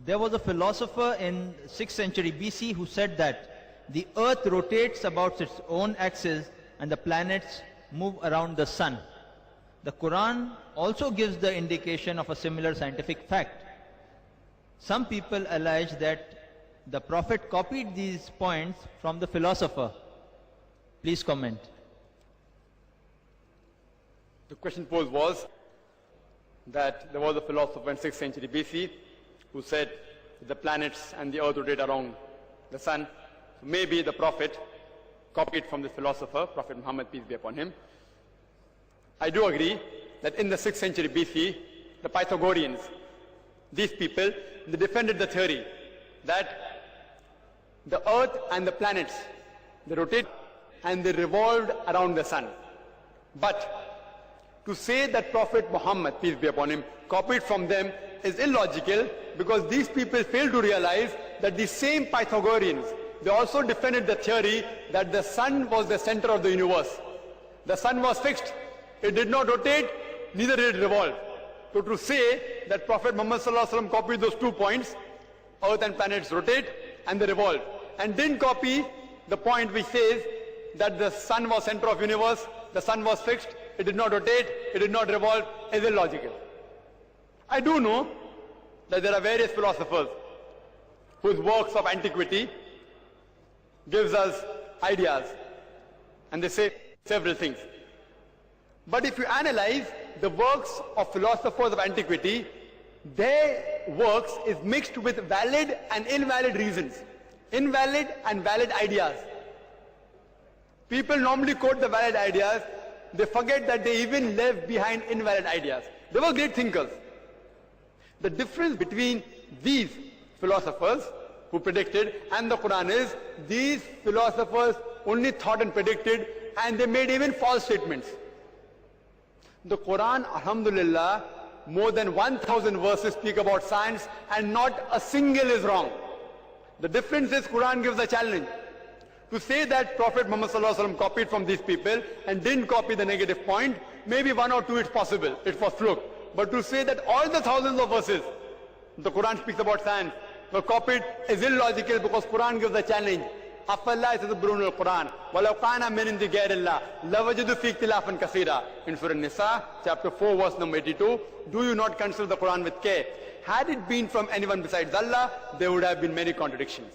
There was a philosopher in 6th century BC who said that the earth rotates about its own axis and the planets move around the sun. The Quran also gives the indication of a similar scientific fact. Some people allege that the Prophet copied these points from the philosopher. Please comment. The question posed was that there was a philosopher in 6th century BC who said the planets and the earth rotate around the sun. So maybe the Prophet copied from this philosopher, Prophet Muhammad, peace be upon him. I do agree that in the 6th century BC, the Pythagoreans, these people, they defended the theory that the earth and the planets, they rotate and they revolved around the sun. But to say that Prophet Muhammad, peace be upon him, copied from them is illogical, because these people fail to realize that the same Pythagoreans, they also defended the theory that the sun was the center of the universe. The sun was fixed. It did not rotate, neither did it revolve. So to say that Prophet Muhammad copied those 2 points, earth and planets rotate and they revolve, and didn't copy the point which says that the sun was center of universe, the sun was fixed, it did not rotate, it did not revolve, is illogical. I do know that there are various philosophers whose works of antiquity gives us ideas, and they say several things. But if you analyze the works of philosophers of antiquity, their works is mixed with valid and invalid reasons, invalid and valid ideas. People normally quote the valid ideas, they forget that they even left behind invalid ideas. They were great thinkers. The difference between these philosophers who predicted and the Quran is, these philosophers only thought and predicted, and they made even false statements. The Quran, alhamdulillah, more than 1,000 verses speak about science, and not a single is wrong. The difference is Quran gives a challenge. To say that Prophet Muhammad copied from these people and didn't copy the negative point, maybe 1 or 2 it's possible, it's for fluke. But to say that all the thousands of verses, the Quran speaks about science, were copied is illogical, because Quran gives a challenge. أَفَلَّا يَتَدَبَّرُونَ الْقُرْآنَ وَلَوْ كَانَ مِنْ عِنْدِ غَيْرِ اللَّهِ لَوَجَدُوا فِيهِ اخْتِلَافًا كَثِيرًا. In Surah Nisa, chapter 4, verse number 82, do you not consider the Quran with care? Had it been from anyone besides Allah, there would have been many contradictions.